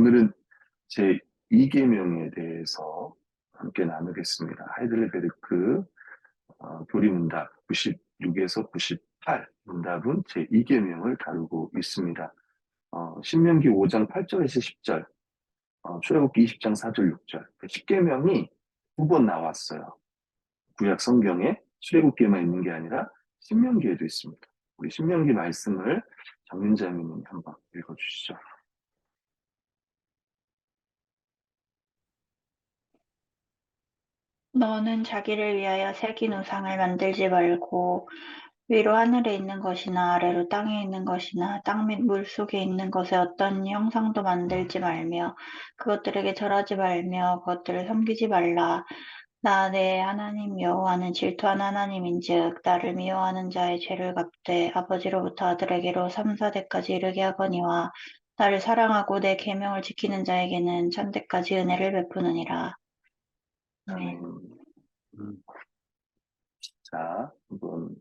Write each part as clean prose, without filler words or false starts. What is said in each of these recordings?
오늘은 제 2계명에 대해서 함께 나누겠습니다. 하이델베르크 교리문답 96에서 98 문답은 제 2계명을 다루고 있습니다. 신명기 5장 8절에서 10절, 출애굽기 20장 4절 6절, 10계명이 두 번 나왔어요. 구약 성경에 출애굽기에만 있는 게 아니라 신명기에도 있습니다. 우리 신명기 말씀을 정윤자매님이 한번 읽어주시죠. 너는 자기를 위하여 새긴 우상을 만들지 말고 위로 하늘에 있는 것이나 아래로 땅에 있는 것이나 땅 및 물 속에 있는 것의 어떤 형상도 만들지 말며 그것들에게 절하지 말며 그것들을 섬기지 말라. 나 내 하나님 여호와는 질투하는 하나님인즉 나를 미워하는 자의 죄를 갚되 아버지로부터 아들에게로 3, 4대까지 이르게 하거니와 나를 사랑하고 내 계명을 지키는 자에게는 천대까지 은혜를 베푸느니라. 아멘. 아멘. 자, 한번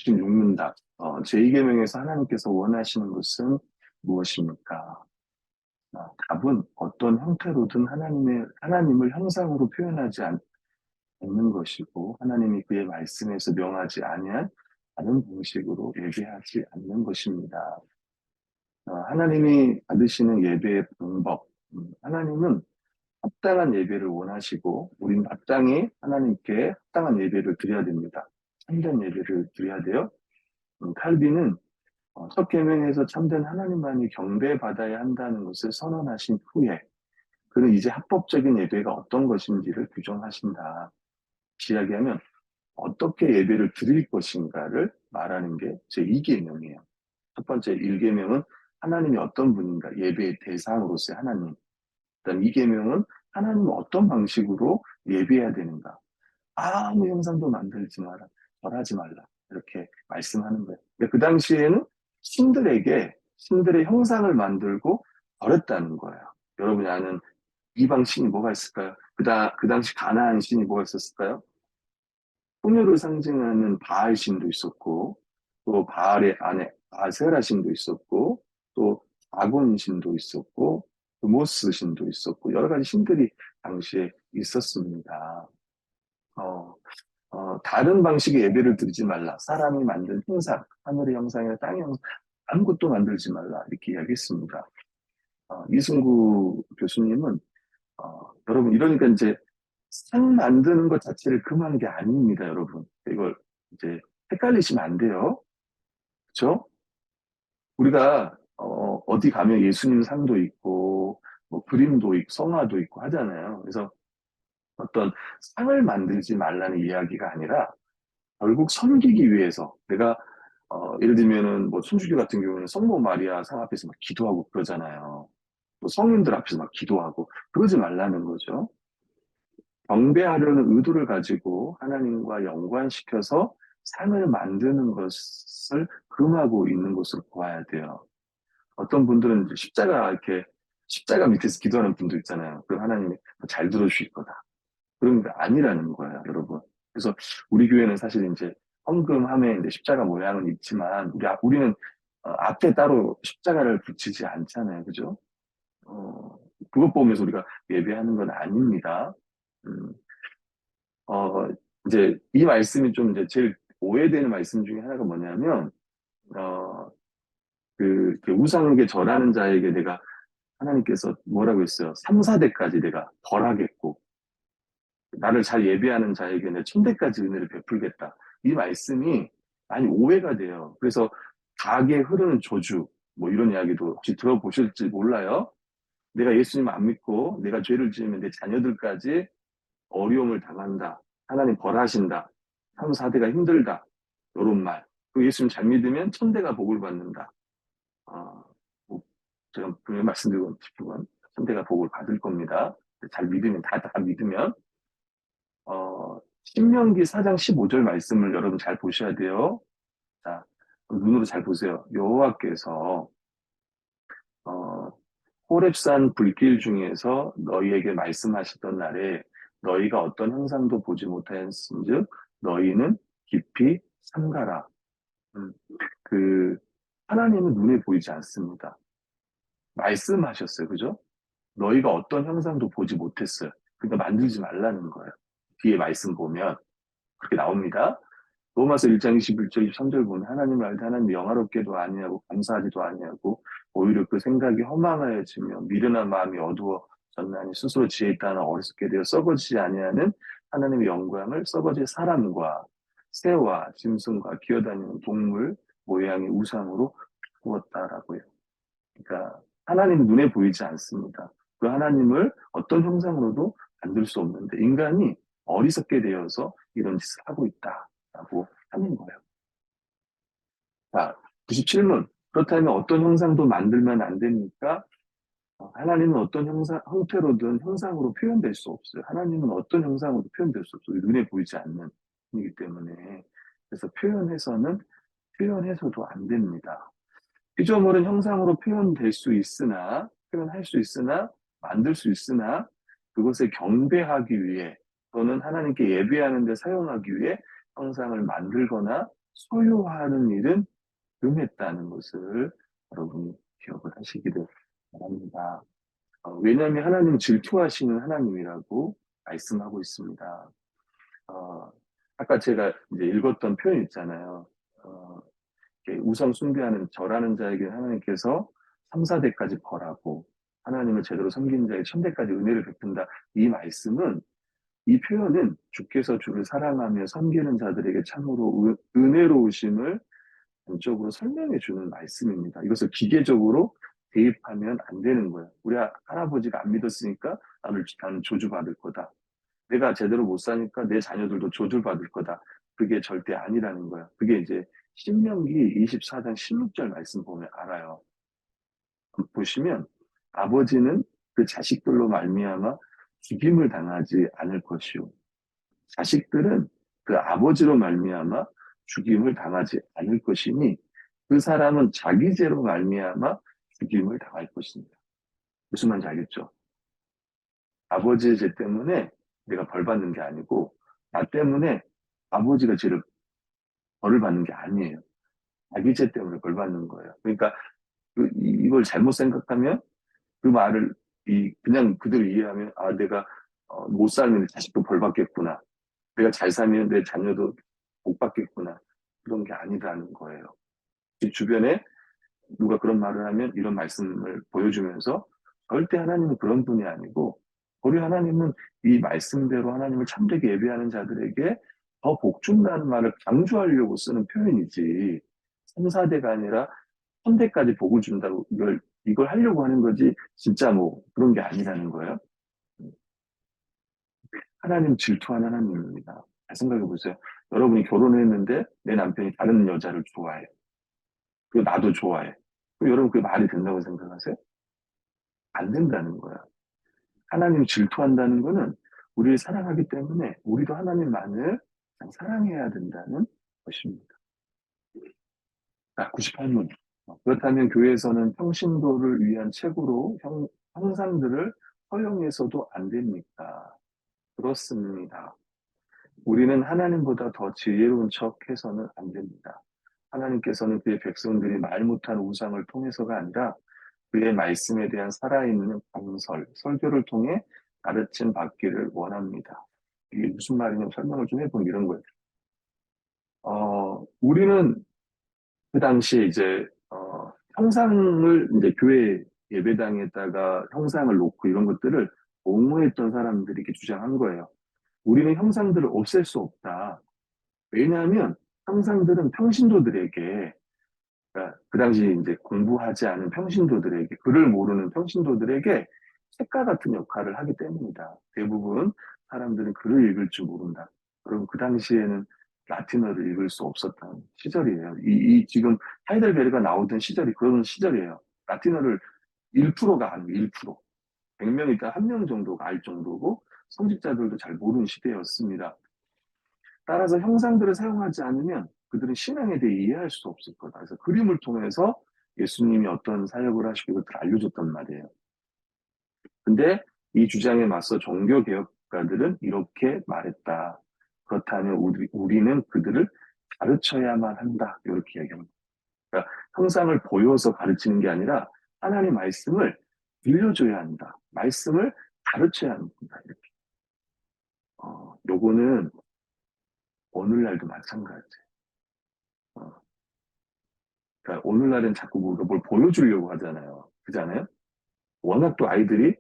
96문답. 제2계명에서 하나님께서 원하시는 것은 무엇입니까? 답은 어떤 형태로든 하나님을 형상으로 표현하지 않는 것이고, 하나님이 그의 말씀에서 명하지 아니한 다른 방식으로 예배하지 않는 것입니다. 하나님이 받으시는 예배의 방법, 하나님은 합당한 예배를 원하시고, 우린 마땅히 하나님께 합당한 예배를 드려야 됩니다. 참된 예배를 드려야 돼요. 칼빈은 첫 계명에서 참된 하나님만이 경배받아야 한다는 것을 선언하신 후에 그는 이제 합법적인 예배가 어떤 것인지를 규정하신다. 이야기하면 어떻게 예배를 드릴 것인가를 말하는 게 제2계명이에요. 첫 번째 1계명은 하나님이 어떤 분인가, 예배의 대상으로서의 하나님. 그다음 2계명은 하나님은 어떤 방식으로 예배해야 되는가. 아무 형상도 만들지 마라, 절하지 말라. 이렇게 말씀하는 거예요. 그 당시에는 신들의 형상을 만들고 절했다는 거예요. 여러분이 아는 이방 신이 뭐가 있을까요? 그 당시 가나안 신이 뭐가 있었을까요? 풍요를 상징하는 바알 신도 있었고, 또 바알의 아내 아세라 신도 있었고, 또 아곤 신도 있었고, 또 모스 신도 있었고, 여러 가지 신들이 당시에 있었습니다. 어, 다른 방식의 예배를 드리지 말라. 사람이 만든 형상, 하늘의 형상이나 땅의 형상, 아무것도 만들지 말라. 이렇게 이야기했습니다. 이승구 교수님은, 여러분, 이러니까 이제 상 만드는 것 자체를 금한 게 아닙니다, 여러분. 이걸 이제 헷갈리시면 안 돼요. 그쵸? 우리가, 어디 가면 예수님 상도 있고, 뭐 그림도 있고, 성화도 있고 하잖아요. 그래서 어떤 상을 만들지 말라는 이야기가 아니라 결국 섬기기 위해서 내가 예를 들면은 뭐 천주교 같은 경우는 성모 마리아 상 앞에서 막 기도하고 그러잖아요. 또 성인들 앞에서 막 기도하고 그러지 말라는 거죠. 경배하려는 의도를 가지고 하나님과 연관시켜서 상을 만드는 것을 금하고 있는 것으로 보아야 돼요. 어떤 분들은 이제 십자가 밑에서 기도하는 분도 있잖아요. 그럼 하나님이 잘 들어주실 거다. 그런 게 아니라는 거예요, 여러분. 그래서 우리 교회는 사실 이제 헌금함에 이제 십자가 모양은 있지만 우리는 앞에 따로 십자가를 붙이지 않잖아요, 그죠? 어, 그것 보면서 우리가 예배하는 건 아닙니다. 음, 어, 이제 이 말씀이 좀 이제 제일 오해되는 말씀 중에 하나가 뭐냐면 어, 그 우상에게 절하는 자에게 내가 하나님께서 뭐라고 했어요? 3, 4대까지 내가 벌하겠고 나를 잘 예배하는 자에게 내 천대까지 은혜를 베풀겠다. 이 말씀이 많이 오해가 돼요. 그래서 가게 흐르는 저주, 뭐 이런 이야기도 혹시 들어보실지 몰라요. 내가 예수님 안 믿고 내가 죄를 지으면 내 자녀들까지 어려움을 당한다. 하나님 벌하신다. 3, 4대가 힘들다. 이런 말. 그 예수님 잘 믿으면 천대가 복을 받는다. 뭐 제가 분명히 말씀드리고 싶은 건 천대가 복을 받을 겁니다. 잘 믿으면, 다 믿으면. 신명기 4장 15절 말씀을 여러분 잘 보셔야 돼요. 자, 눈으로 잘 보세요. 여호와께서 어, 호렙산 불길 중에서 너희에게 말씀하시던 날에 너희가 어떤 형상도 보지 못하였은즉 너희는 깊이 삼가라. 음, 그 하나님은 눈에 보이지 않습니다. 말씀하셨어요. 그죠? 너희가 어떤 형상도 보지 못했어요. 그러니까 만들지 말라는 거예요. 뒤에 말씀 보면 그렇게 나옵니다. 로마서 1장 21절, 23절 보면 하나님을 알되 하나님 영화롭게도 아니하고 감사하지도 아니하고 오히려 그 생각이 허망하여지며 미련한 마음이 어두워졌나니 스스로 지혜 있다나 어리석게 되어 썩어지지 아니하는 하나님의 영광을 썩어질 사람과 새와 짐승과 기어다니는 동물 모양의 우상으로 바꾸었다라고요. 그러니까 하나님은 눈에 보이지 않습니다. 그 하나님을 어떤 형상으로도 만들 수 없는데 인간이 어리석게 되어서 이런 짓을 하고 있다라고 하는 거예요. 자, 97문. 그렇다면 어떤 형상도 만들면 안 됩니까? 하나님은 어떤 형태로든 형상으로 표현될 수 없어요. 하나님은 어떤 형상으로 표현될 수 없어요. 눈에 보이지 않는 이기 때문에. 그래서 표현해서도 안 됩니다. 피조물은 형상으로 표현될 수 있으나, 표현할 수 있으나, 만들 수 있으나, 그것을 경배하기 위해 또는 하나님께 예배하는 데 사용하기 위해 형상을 만들거나 소유하는 일은 금했다는 것을 여러분이 기억을 하시기를 바랍니다. 왜냐하면 하나님 질투하시는 하나님이라고 말씀하고 있습니다. 어, 아까 제가 이제 읽었던 표현 있잖아요. 어, 우상 숭배하는 절하는 자에게 하나님께서 3, 4대까지 벌하고 하나님을 제대로 섬기는 자에게 1000대까지 은혜를 베푼다. 이 말씀은 이 표현은 주께서 주를 사랑하며 섬기는 자들에게 참으로 은혜로우심을 전적으로 설명해 주는 말씀입니다. 이것을 기계적으로 대입하면 안 되는 거예요. 우리 할아버지가 안 믿었으니까 나는 저주받을 거다. 내가 제대로 못 사니까 내 자녀들도 저주받을 거다. 그게 절대 아니라는 거야. 그게 이제 신명기 24장 16절 말씀 보면 알아요. 보시면 아버지는 그 자식들로 말미암아 죽임을 당하지 않을 것이요. 자식들은 그 아버지로 말미암아 죽임을 당하지 않을 것이니 그 사람은 자기 죄로 말미암아 죽임을 당할 것입니다. 무슨 말인지 알겠죠? 아버지의 죄 때문에 내가 벌 받는 게 아니고 나 때문에 아버지가 벌을 받는 게 아니에요. 자기 죄 때문에 벌 받는 거예요. 그러니까 이걸 잘못 생각하면 그 말을 그냥 그대로 이해하면 내가 못 살면 내 자식도 벌 받겠구나. 내가 잘 살면 내 자녀도 복 받겠구나. 그런 게 아니라는 거예요. 주변에 누가 그런 말을 하면 이런 말씀을 보여주면서 절대 하나님은 그런 분이 아니고 우리 하나님은 이 말씀대로 하나님을 참되게 예배하는 자들에게 더 복 준다는 말을 강조하려고 쓰는 표현이지 3, 4대가 아니라 1000대까지 복을 준다고 이걸 하려고 하는 거지 진짜 뭐 그런 게 아니라는 거예요. 하나님 질투하는 하나님입니다. 잘 생각해 보세요. 여러분이 결혼했는데 내 남편이 다른 여자를 좋아해. 그리고 나도 좋아해. 그럼 여러분 그게 말이 된다고 생각하세요? 안 된다는 거야. 하나님 질투한다는 거는 우리를 사랑하기 때문에 우리도 하나님만을 사랑해야 된다는 것입니다. 자, 98문. 그렇다면 교회에서는 평신도를 위한 책으로 형상들을 허용해서도 안 됩니까? 그렇습니다. 우리는 하나님보다 더 지혜로운 척 해서는 안 됩니다. 하나님께서는 그의 백성들이 말 못한 우상을 통해서가 아니라 그의 말씀에 대한 살아있는 강설, 설교를 통해 가르침 받기를 원합니다. 이게 무슨 말이냐면 설명을 좀 해보면 이런 거예요. 우리는 그 당시에 이제, 형상을 이제 교회 예배당에다가 형상을 놓고 이런 것들을 옹호했던 사람들이 이렇게 주장한 거예요. 우리는 형상들을 없앨 수 없다. 왜냐하면 형상들은 평신도들에게 그러니까 그 당시 이제 공부하지 않은 평신도들에게, 글을 모르는 평신도들에게 책과 같은 역할을 하기 때문이다. 대부분 사람들은 글을 읽을 줄 모른다. 그리고 그 당시에는 라틴어를 읽을 수 없었던 시절이에요. 지금 하이델베르가 나오던 시절이 그런 시절이에요. 라틴어를 1%가 아니고 1%. 100명 있다 1명 정도가 알 정도고 성직자들도 잘 모르는 시대였습니다. 따라서 형상들을 사용하지 않으면 그들은 신앙에 대해 이해할 수 없을 거다. 그래서 그림을 통해서 예수님이 어떤 사역을 하시고 그것을 알려줬단 말이에요. 근데 이 주장에 맞서 종교개혁가들은 이렇게 말했다. 그렇다면 우리는 그들을 가르쳐야만 한다. 이렇게 얘기합니다. 그러니까 형상을 보여서 가르치는 게 아니라 하나님 말씀을 들려줘야 한다. 말씀을 가르쳐야 한다. 이렇게. 요거는 오늘날도 마찬가지. 어, 그러니까 오늘날은 자꾸 우리가 뭘 보여주려고 하잖아요. 그잖아요? 워낙 또 아이들이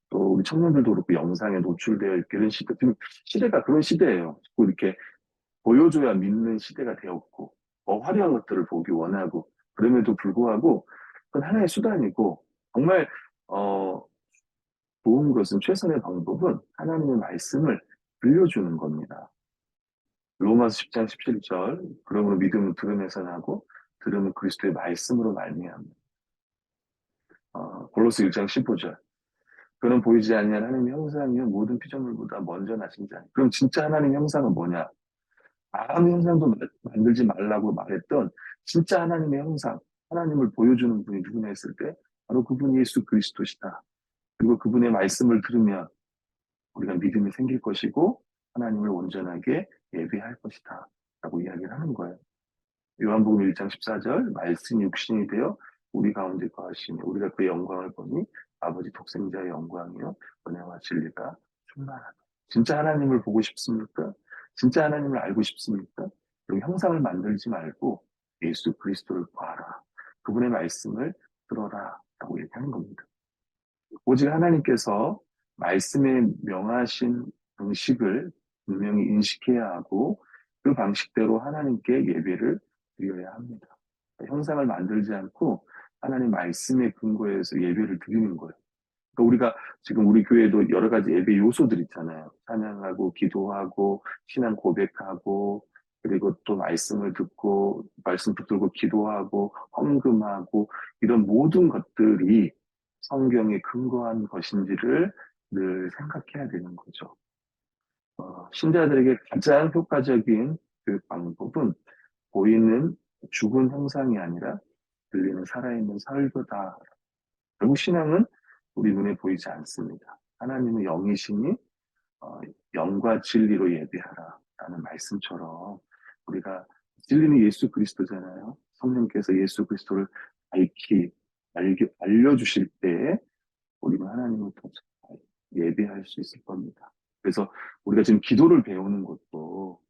또 우리 청년들도 그렇고 영상에 노출되어 있고 이런 시대, 지금 시대가 그런 시대예요. 자꾸 이렇게 보여줘야 믿는 시대가 되었고, 화려한 것들을 보기 원하고, 그럼에도 불구하고, 그건 하나의 수단이고, 정말, 어, 좋은 것은 최선의 방법은 하나님의 말씀을 들려주는 겁니다. 로마서 10장 17절, 그러므로 믿음은 들음에서 나고, 들음은 그리스도의 말씀으로 말미암니다. 골로새 1장 15절, 그는 보이지 아니한 하나님의 형상이요 모든 피조물보다 먼저 나신 자. 그럼 진짜 하나님의 형상은 뭐냐? 아무 형상도 만들지 말라고 말했던 진짜 하나님의 형상, 하나님을 보여주는 분이 누구냐 했을 때 바로 그분이 예수 그리스도시다. 그리고 그분의 말씀을 들으면 우리가 믿음이 생길 것이고 하나님을 온전하게 예배할 것이다. 라고 이야기를 하는 거예요. 요한복음 1장 14절 말씀이 육신이 되어 우리 가운데 거하시니 우리가 그의 영광을 보니 아버지 독생자의 영광이요 은혜와 진리가 충만하다. 진짜 하나님을 보고 싶습니까? 진짜 하나님을 알고 싶습니까? 그리고 형상을 만들지 말고 예수 그리스도를 봐라. 그분의 말씀을 들어라. 라고 얘기하는 겁니다. 오직 하나님께서 말씀에 명하신 방식을 분명히 인식해야 하고 그 방식대로 하나님께 예배를 드려야 합니다. 형상을 만들지 않고 하나님 말씀에 근거해서 예배를 드리는 거예요. 그러니까 우리가 지금 우리 교회도 여러 가지 예배 요소들 있잖아요. 찬양하고 기도하고 신앙 고백하고 그리고 또 말씀을 듣고 말씀 붙들고 기도하고 헌금하고 이런 모든 것들이 성경에 근거한 것인지를 늘 생각해야 되는 거죠. 신자들에게 가장 효과적인 교육 방법은 보이는 죽은 형상이 아니라 들리는 살아있는 설교다. 결국 신앙은 우리 눈에 보이지 않습니다. 하나님은 영이시니 영과 진리로 예배하라 라는 말씀처럼 우리가 진리는 예수 그리스도잖아요. 성령께서 예수 그리스도를 밝히 알려주실 때에 우리는 하나님을 더 잘 예배할 수 있을 겁니다. 그래서 우리가 지금 기도를 배우는 것도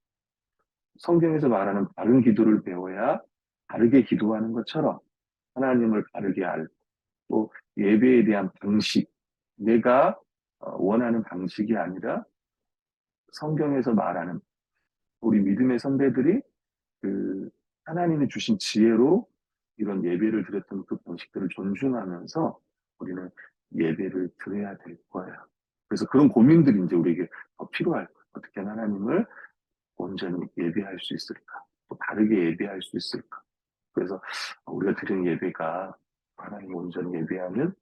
성경에서 말하는 바른 기도를 배워야 바르게 기도하는 것처럼 하나님을 바르게 알고 또 예배에 대한 방식, 내가 원하는 방식이 아니라 성경에서 말하는 우리 믿음의 선배들이 그 하나님이 주신 지혜로 이런 예배를 드렸던 그 방식들을 존중하면서 우리는 예배를 드려야 될 거예요. 그래서 그런 고민들이 이제 우리에게 더 필요할 거예요. 어떻게 하나님을 온전히 예배할 수 있을까? 또 바르게 예배할 수 있을까? 그래서 우리가 드리는 예배가 하나님을 온전히 예배하는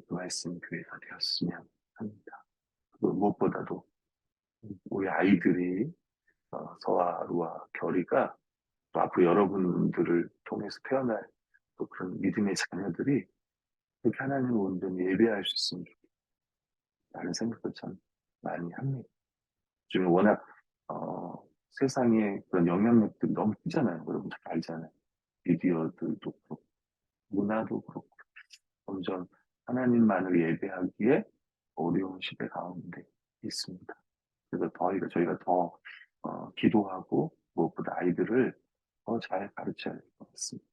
그 말씀 교회가 되었으면 합니다. 그리고 무엇보다도 우리 아이들이 서와 루와 결이가 또 앞으로 여러분들을 통해서 태어날 또 그런 믿음의 자녀들이 그렇게 하나님을 온전히 예배할 수 있으면 좋겠다는 생각을 참 많이 합니다. 요즘에 워낙 세상에 그런 영향력들이 너무 크잖아요. 여러분 다 알잖아요. 미디어들도 그렇고 문화도 그렇고 점점 하나님만을 예배하기에 어려운 시대 가운데 있습니다. 그래서 저희가 더 기도하고 무엇보다 아이들을 더 잘 가르쳐야 될 것 같습니다.